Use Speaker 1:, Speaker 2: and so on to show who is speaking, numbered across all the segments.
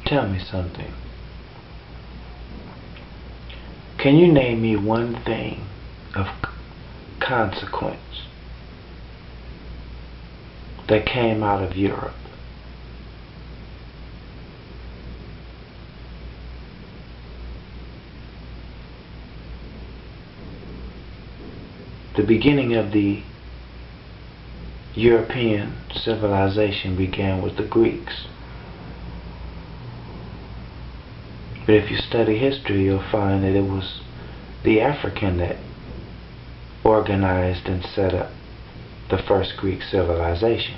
Speaker 1: Tell me something. Can you name me one thing of consequence that came out of Europe? The beginning of the European civilization began with the Greeks. But if you study history, you'll find that it was the African that organized and set up the first Greek civilization.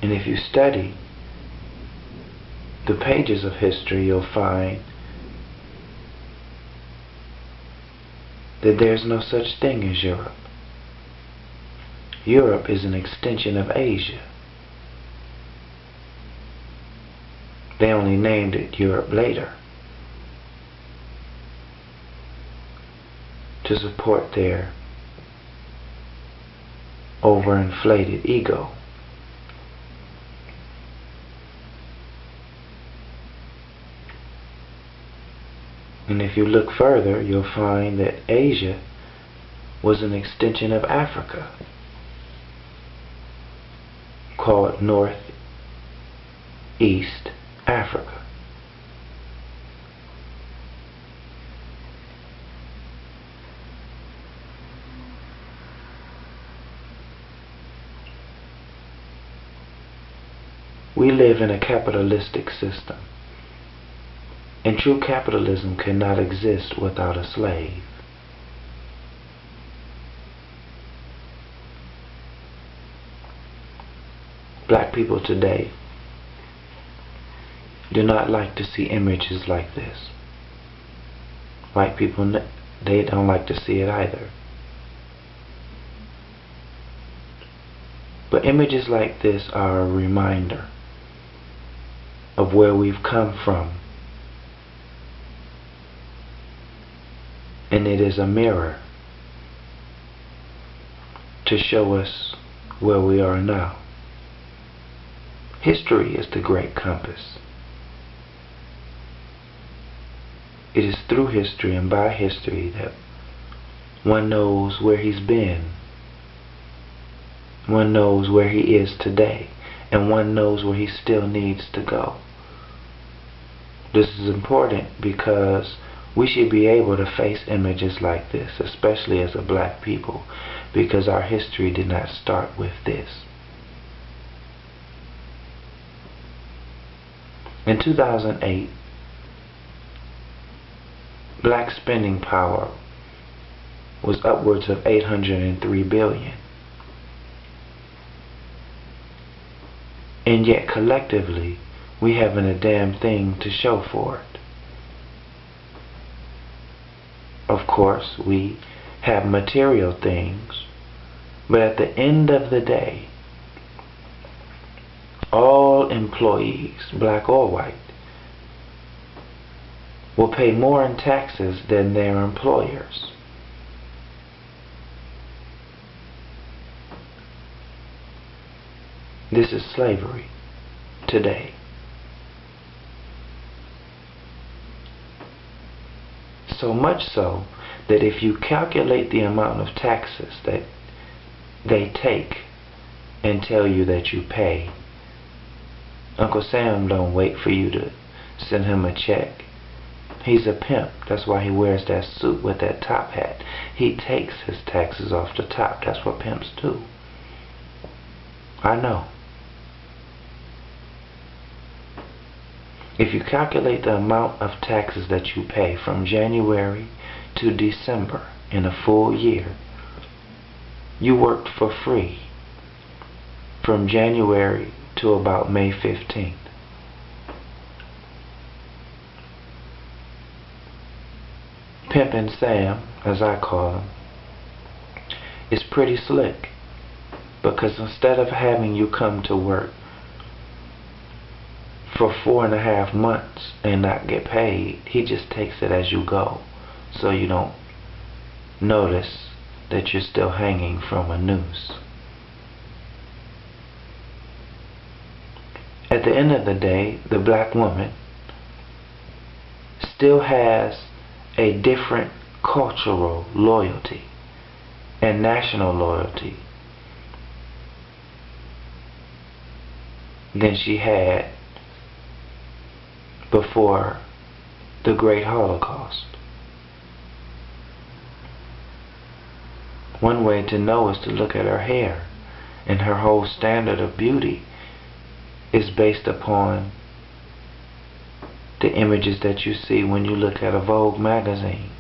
Speaker 1: And if you study the pages of history, you'll find that there's no such thing as Europe. Europe is an extension of Asia. They only named it Europe later to support their overinflated ego. And if you look further, you'll find that Asia was an extension of Africa, called Northeast Africa. We live in a capitalistic system, and true capitalism cannot exist without a slave. Black people today do not like to see images like this. White people, they don't like to see it either. But images like this are a reminder of where we've come from. And it is a mirror to show us where we are now. History is the great compass. It is through history and by history that one knows where he's been. One knows where he is today. And one knows where he still needs to go. This is important because we should be able to face images like this, especially as a black people, because our history did not start with this. In 2008, black spending power was upwards of $803 billion. And yet collectively, we haven't a damn thing to show for it. Of course, we have material things, but at the end of the day, all employees, black or white, will pay more in taxes than their employers. This is slavery today. So much so that if you calculate the amount of taxes that they take and tell you that you pay, Uncle Sam don't wait for you to send him a check. He's a pimp. That's why he wears that suit with that top hat. He takes his taxes off the top. That's what pimps do. I know. If you calculate the amount of taxes that you pay from January to December in a full year, you worked for free from January to about May 15th. Pimpin' Sam, as I call him, is pretty slick, because instead of having you come to work for 4.5 months and not get paid, he just takes it as you go, so you don't notice that you're still hanging from a noose. At the end of the day, the black woman still has a different cultural loyalty and national loyalty than she had before the Great Holocaust. One way to know is to look at her hair, and her whole standard of beauty is based upon the images that you see when you look at a Vogue magazine.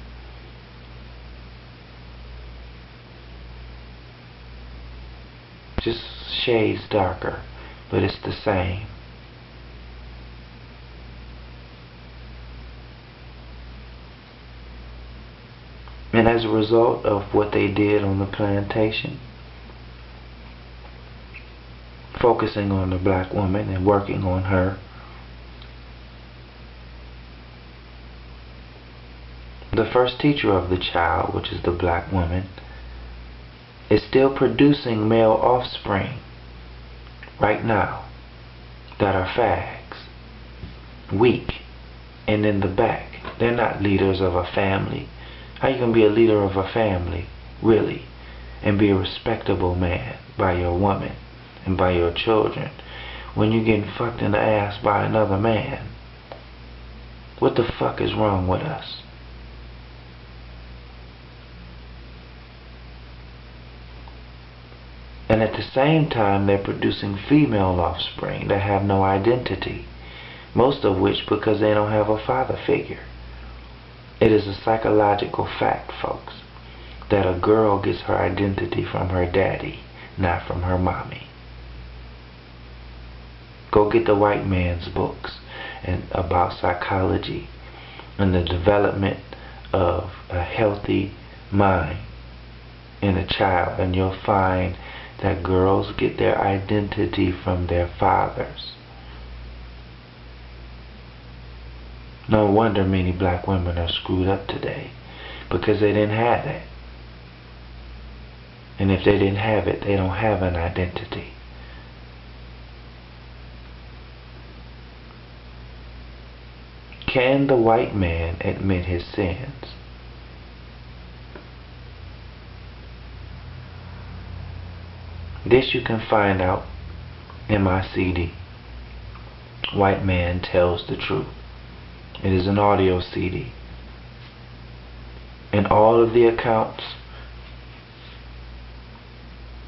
Speaker 1: Just shades darker, but it's the same. And as a result of what they did on the plantation, focusing on the black woman and working on her, the first teacher of the child, which is the black woman, is still producing male offspring right now that are fags, weak, and in the back. They're not leaders of a family. How you gonna be a leader of a family, really, and be a respectable man by your woman and by your children when you're getting fucked in the ass by another man? What the fuck is wrong with us? And at the same time, they're producing female offspring that have no identity, most of which because they don't have a father figure. It is a psychological fact, folks, that a girl gets her identity from her daddy, not from her mommy. Go get the white man's books and about psychology and the development of a healthy mind in a child, and you'll find that girls get their identity from their fathers. No wonder many black women are screwed up today, because they didn't have that. And if they didn't have it, they don't have an identity. Can the white man admit his sins? This you can find out in my CD, White Man Tells the Truth. It is an audio CD. And all of the accounts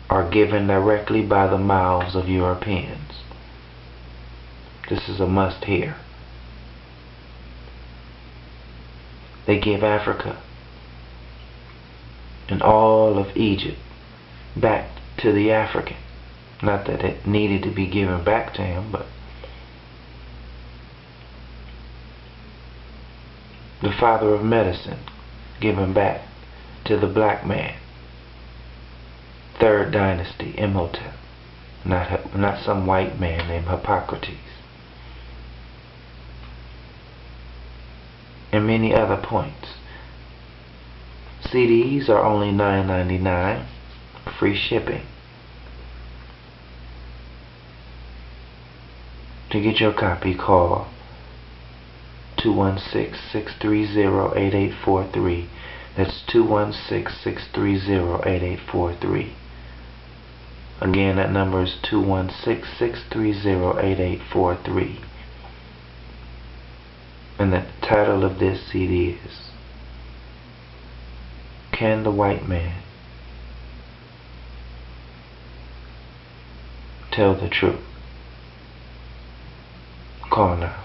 Speaker 1: are given directly by the mouths of Europeans. This is a must-hear. They give Africa and all of Egypt back to the African. Not that it needed to be given back to him, but the father of medicine given back to the black man. Third dynasty, Imhotep. Not some white man named Hippocrates. And many other points. CDs are only $9.99, free shipping. To get your copy, call 216-630-8843. That's 216-630-8843. Again, that number is 216-630-8843. And the title of this CD is Can the White Man Tell the Truth? Call now.